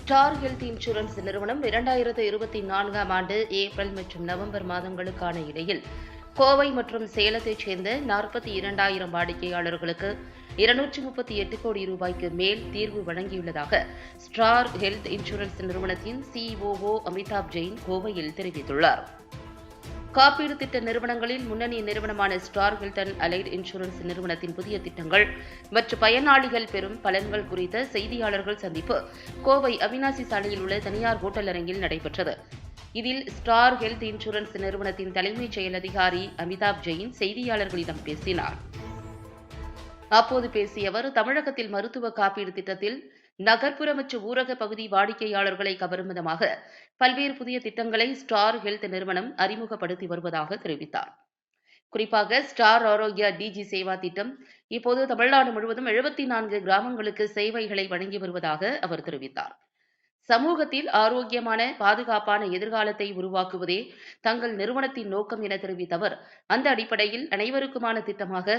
Star health insurance நிறுவனம் 2024ஆம் ஆண்டு April மற்றும் நவம்பர் மாதங்களுக்கான இடையில் கோவை மற்றும் சேலத்தைச் சேர்ந்த 42,000 வாடிக்கையாளர்களுக்கு 238 கோடி ரூபாய்க்கு மேல் தீர்வு வழங்கியுள்ளதாக ஸ்டார் ஹெல்த் இன்சூரன்ஸ் நிறுவனத்தின் சிஓஓ அமிதாப் ஜெயின் கோவையில் தெரிவித்துள்ளார். காப்பீடு திட்ட நிறுவனங்களில் முன்னணி நிறுவனமான star health and allied insurance நிறுவனத்தின் புதிய திட்டங்கள் மற்றும் பயனாளிகள் பெறும் பலன்கள் குறித்த செய்தியாளர்கள் சந்திப்பு கோவை அவினாசி சாலையில் உள்ள தனியார் ஹோட்டல் அரங்கில் நடைபெற்றது. இதில் ஸ்டார் ஹெல்த் இன்சூரன்ஸ் நிறுவனத்தின் தலைமைச் செயல் அதிகாரி அமிதாப் ஜெயின் செய்தியாளர்களிடம் பேசினார். அப்போது பேசிய அவர், தமிழகத்தில் மருத்துவ காப்பீடு திட்டத்தில் நகர்ப்புற மற்றும் ஊரக பகுதி வாடிக்கையாளர்களை கவரும் விதமாக பல்வேறு புதிய திட்டங்களை ஸ்டார் ஹெல்த் நிறுவனம் அறிமுகப்படுத்தி வருவதாக தெரிவித்தார். குறிப்பாக ஸ்டார் ஆரோக்கியா டிஜி சேவா திட்டம் இப்போது தமிழ்நாடு முழுவதும் 74 கிராமங்களுக்கு சேவைகளை வழங்கி வருவதாக அவர் தெரிவித்தார். சமூகத்தில் ஆரோக்கியமான பாதுகாப்பான எதிர்காலத்தை உருவாக்குவதே தங்கள் நிறுவனத்தின் நோக்கம் என தெரிவித்த அவர், அந்த அடிப்படையில் அனைவருக்குமான திட்டமாக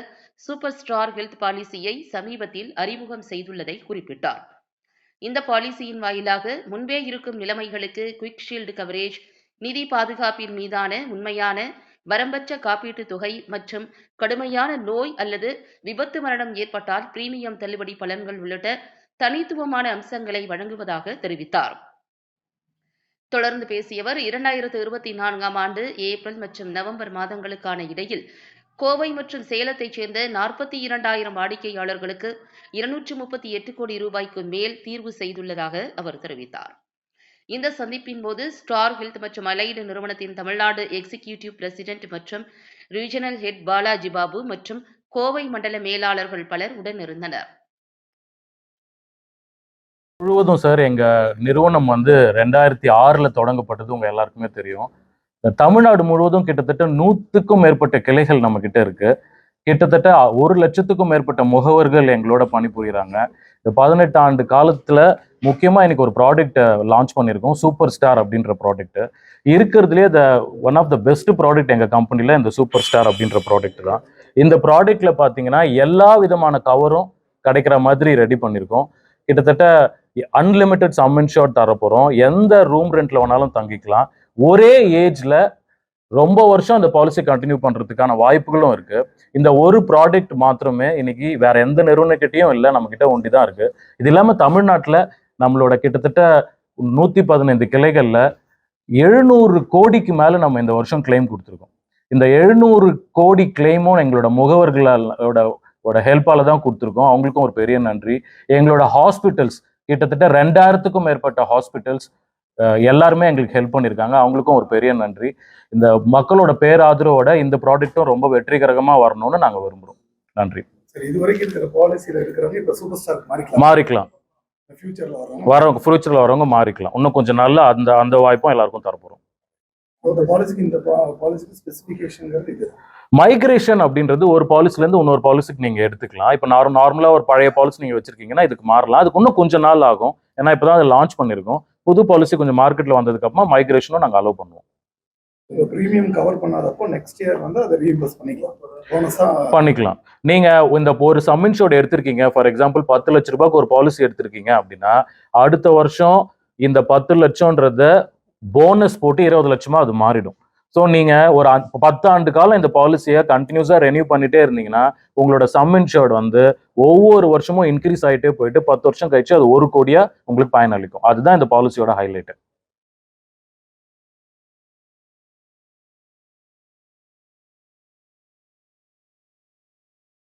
சூப்பர் ஸ்டார் ஹெல்த் பாலிசியை சமீபத்தில் அறிமுகம் செய்துள்ளதை குறிப்பிட்டார். இந்த பாலிசியின் வாயிலாக முன்பே இருக்கும் நிலைமைகளுக்கு குவிக் ஷீல்டு கவரேஜ், நிதி பாதுகாப்பின் மீதான உண்மையான வரம்பற்ற காப்பீட்டுத் தொகை மற்றும் கடுமையான நோய் அல்லது விபத்து மரணம் ஏற்பட்டால் பிரீமியம் தள்ளுபடி பலன்கள் உள்ளிட்ட தனித்துவமான அம்சங்களை வழங்குவதாக தெரிவித்தார். தொடர்ந்து பேசியவர், 2024ஆம் ஆண்டு ஏப்ரல் மற்றும் நவம்பர் மாதங்களுக்கான இடையில் கோவை மற்றும் சேலத்தைச் சேர்ந்த 42,000 வாடிக்கையாளர்களுக்கு 238 கோடி ரூபாய்க்கு மேல் தீர்வு செய்துள்ளதாக அவர் தெரிவித்தார். இந்த சந்திப்பின் போது ஸ்டார் ஹெல்த் மற்றும் அலைடு நிறுவனத்தின் தமிழ்நாடு எக்ஸிகியூட்டிவ் பிரசிடென்ட் மற்றும் ரீஜனல் ஹெட் பாலாஜி பாபு மற்றும் கோவை மண்டல மேலாளர்கள் பலர் உடனிருந்தனர். முழுவதும் சார், எங்க நிறுவனம் 2006 தொடங்கப்பட்டது உங்க எல்லாருக்குமே தெரியும். தமிழ்நாடு முழுவதும் கிட்டத்தட்ட 100க்கும் மேற்பட்ட கிளைகள் நம்ம கிட்ட இருக்கு. கிட்டத்தட்ட 1 லட்சத்துக்கும் மேற்பட்ட முகவர்கள் எங்களோட பணிபுரிகிறாங்க. இந்த 18 ஆண்டு காலத்துல முக்கியமா இன்னைக்கு ஒரு ப்ராடக்ட் லான்ச் பண்ணியிருக்கோம், சூப்பர் ஸ்டார் அப்படின்ற ப்ராடக்ட். இருக்கிறதுலே one of the best product எங்க கம்பெனில இந்த சூப்பர் ஸ்டார் அப்படின்ற ப்ராடக்ட் தான். இந்த ப்ராடக்ட்ல பாத்தீங்கன்னா எல்லா விதமான கவரும் கிடைக்கிற மாதிரி ரெடி பண்ணியிருக்கோம். கிட்டத்தட்ட அன்லிமிட்டெட் சம் இன்ஷூர்ட் தரப்போறோம். எந்த ரூம் ரெண்ட்ல வேணாலும் தங்கிக்கலாம். ஒரே ஏஜ்ல ரொம்ப வருஷம் அந்த பாலிசி கண்டினியூ பண்றதுக்கான வாய்ப்புகளும் இருக்கு. இந்த ஒரு ப்ராடக்ட் மாத்திரமே இன்னைக்கு வேற எந்த நிறுவனக்கிட்டையும் இல்லை, நம்ம கிட்ட ஒண்டிதான் இருக்கு. இது இல்லாம தமிழ்நாட்டுல நம்மளோட கிட்டத்தட்ட 115 கிளைகள்ல 700 கோடிக்கு மேல நம்ம இந்த வருஷம் கிளைம் கொடுத்துருக்கோம். இந்த 700 கோடி கிளைமும் எங்களோட முகவர்களோட ஹெல்ப்பால தான் கொடுத்துருக்கோம். அவங்களுக்கும் ஒரு பெரிய நன்றி. எங்களோட ஹாஸ்பிட்டல்ஸ் கிட்டத்தட்ட 2000க்கும் மேற்பட்ட ஹாஸ்பிட்டல்ஸ் எல்லாருமே எங்களுக்கு ஹெல்ப் பண்ணியிருக்காங்க. அவங்களுக்கும் ஒரு பெரிய நன்றி. இந்த மக்களோட பேராதரவோட இந்த ப்ராடக்ட்டும் ரொம்ப வெற்றிகரமா வரணும்னு நாங்க விரும்புறோம். நன்றி. மாறிக்கலாம், ஃபியூச்சர்ல வரவங்க மாறிக்கலாம். இன்னும் கொஞ்சம் நல்லா அந்த வாய்ப்பும் எல்லாருக்கும் தரப்போறோம். மைக்ரேஷன் அப்படின்றது ஒரு பாலிசில இருந்து இன்னொரு பாலிசிக்கு நீங்க எடுத்துக்கலாம். இப்ப நார்மலா ஒரு பழைய பாலிசி நீங்க வச்சிருக்கீங்கன்னா இதுக்கு மாறலாம். அதுக்கு இன்னும் கொஞ்சம் நாள் ஆகும். ஏன்னா இப்பதான் அதை லான்ச் பண்ணிருக்கோம். புது பாலிசி கொஞ்சம் மார்க்கெட்ல வந்ததுக்கு அப்புறமா மைக்ரேஷனும் நாங்க அலோவ் பண்ணுவோம். பிரீமியம் கவர் பண்ணாதப்போ நெக்ஸ்ட் இயர் அதை ரீஇம்பர்ஸ் பண்ணிக்கலாம். நீங்க இந்த ஒரு சம் இன்சூர்ட் எடுத்திருக்கீங்க, ஃபார் எக்ஸாம்பிள் 10 லட்ச ரூபாய்க்கு ஒரு பாலிசி எடுத்திருக்கீங்க அப்படின்னா அடுத்த வருஷம் இந்த 10 லட்சம்ன்றத போனஸ் போட்டு 20 லட்சமா அது மாறிடும். ஸோ நீங்க ஒரு 10 ஆண்டு காலம் இந்த பாலிசியை கண்டினியூஸா ரெனியூ பண்ணிட்டே இருந்தீங்கன்னா உங்களோட சம் இன்சூர்ட் ஒவ்வொரு வருஷமும் இன்க்ரீஸ் ஆகிட்டே போயிட்டு 10 வருஷம் கழிச்சு அது 1 கோடியா உங்களுக்கு பயனளிக்கும். அதுதான் இந்த பாலிசியோட ஹைலைட்.